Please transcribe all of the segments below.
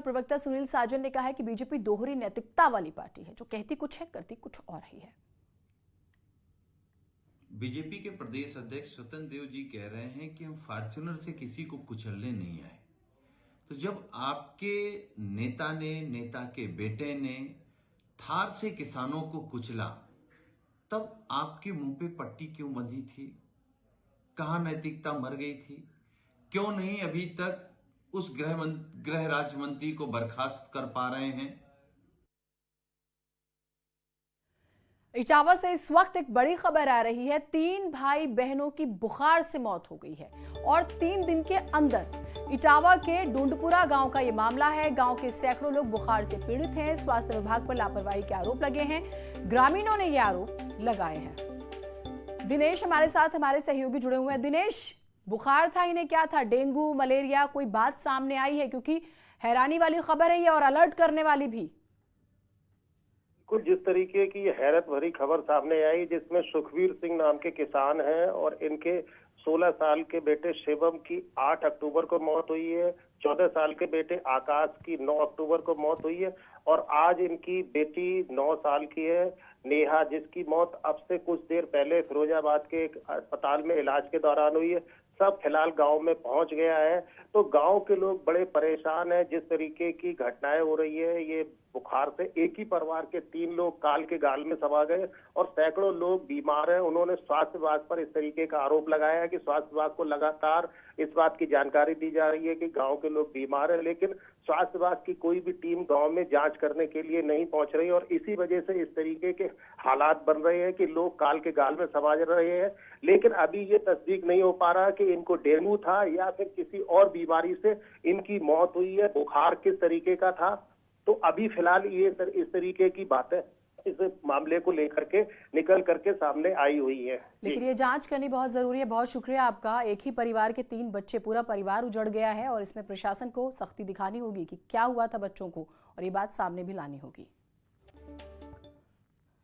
प्रवक्ता सुनील साजन ने कहा है कि बीजेपी दोहरी नैतिकता वाली पार्टी है, जो कहती कुछ है करती कुछ और ही है। बीजेपी के प्रदेश अध्यक्ष स्वतंत्र देव जी कह रहे हैं कि हम फॉर्च्यूनर से किसी को कुचलने नहीं आए। तो जब आपके नेता के बेटे ने थार से किसानों को कुचला, तब आपके मुंह पे पट्टी क्यों बंधी थी? कहां नैतिकता मर गई थी? क्यों नहीं अभी तक उस गृह राज्य मंत्री को बर्खास्त कर पा रहे हैं? इटावा से इस वक्त एक बड़ी खबर आ रही है। 3 भाई बहनों की बुखार से मौत हो गई है और 3 दिन के अंदर। इटावा के डूंडपुरा गांव का यह मामला है। गांव के सैकड़ों लोग बुखार से पीड़ित हैं। स्वास्थ्य विभाग पर लापरवाही के आरोप लगे हैं। ग्रामीणों ने ये आरोप लगाए हैं। दिनेश हमारे साथ, हमारे सहयोगी जुड़े हुए हैं। दिनेश, बुखार था, इन्हें क्या था? डेंगू, मलेरिया, कोई बात सामने आई है? क्योंकि हैरानी वाली खबर है ये और अलर्ट करने वाली भी। कुछ जिस तरीके की हैरत भरी खबर सामने आई, जिसमें सुखवीर सिंह नाम के किसान हैं और इनके 16 साल के बेटे शिवम की 8 अक्टूबर को मौत हुई है। 14 साल के बेटे आकाश की 9 अक्टूबर को मौत हुई है और आज इनकी बेटी 9 साल की है नेहा, जिसकी मौत अब से कुछ देर पहले फिरोजाबाद के एक अस्पताल में इलाज के दौरान हुई है। सब फिलहाल गांव में पहुंच गया है। तो गांव के लोग बड़े परेशान हैं। जिस तरीके की घटनाएं हो रही है, ये बुखार से एक ही परिवार के 3 लोग काल के गाल में समा गए और सैकड़ों लोग बीमार हैं। उन्होंने स्वास्थ्य विभाग पर इस तरीके का आरोप लगाया है कि स्वास्थ्य विभाग को लगातार इस बात की जानकारी दी जा रही है कि गांव के लोग बीमार हैं, लेकिन स्वास्थ्य विभाग की कोई भी टीम गांव में जांच करने के लिए नहीं पहुंच रही और इसी वजह से इस तरीके के हालात बन रहे हैं कि लोग काल के गाल में समा रहे हैं। लेकिन अभी ये तस्दीक नहीं हो पा रहा कि इनको डेंगू था या फिर किसी और बीमारी से इनकी मौत हुई है, बुखार किस तरीके का था। तो अभी फिलहाल ये इस तरीके की बातें इस मामले को लेकर के निकल करके सामने आई हुई है। लेकिन ये जांच करनी बहुत जरूरी है। बहुत शुक्रिया आपका। एक ही परिवार के 3 बच्चे, पूरा परिवार उजड़ गया है और इसमें प्रशासन को सख्ती दिखानी होगी कि क्या हुआ था बच्चों को, और ये बात सामने भी लानी होगी।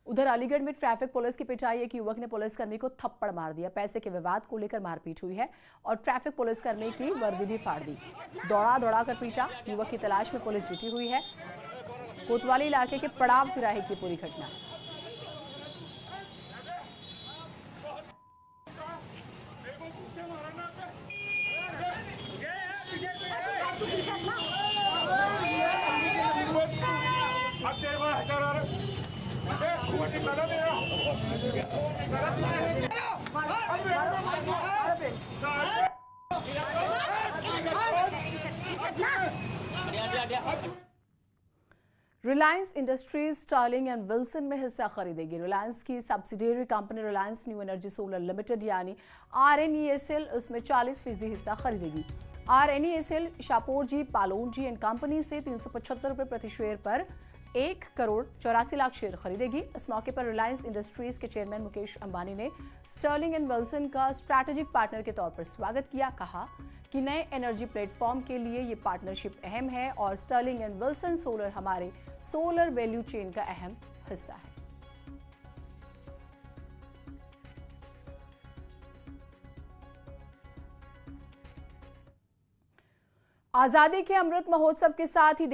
उधर अलीगढ़ में ट्रैफिक पुलिस की पिटाई। एक युवक ने पुलिसकर्मी को थप्पड़ मार दिया। पैसे के विवाद को लेकर मारपीट हुई है और ट्रैफिक पुलिसकर्मी की वर्दी भी फाड़ दी। दौड़ा कर पीटा। युवक की तलाश में पुलिस जुटी हुई है। कोतवाली इलाके के पड़ाव तिराहे की पूरी घटना। Reliance Industries Sterling and Wilson में हिस्सा खरीदेगी। रिलायंस की subsidiary company Reliance New Energy Solar Limited यानी RNESL उसमें 40% हिस्सा खरीदेगी। RNESL Shapoorji Pallonji and company से 375 रुपये प्रति शेयर पर 1,84,00,000 शेयर खरीदेगी। इस मौके पर रिलायंस इंडस्ट्रीज के चेयरमैन मुकेश अंबानी ने स्टर्लिंग एंड विल्सन का स्ट्रैटेजिक पार्टनर के तौर पर स्वागत किया। कहा कि नए एनर्जी प्लेटफॉर्म के लिए ये पार्टनरशिप अहम है और स्टर्लिंग एंड विल्सन सोलर हमारे सोलर वैल्यू चेन का अहम हिस्सा है। आजादी के अमृत महोत्सव के साथ ही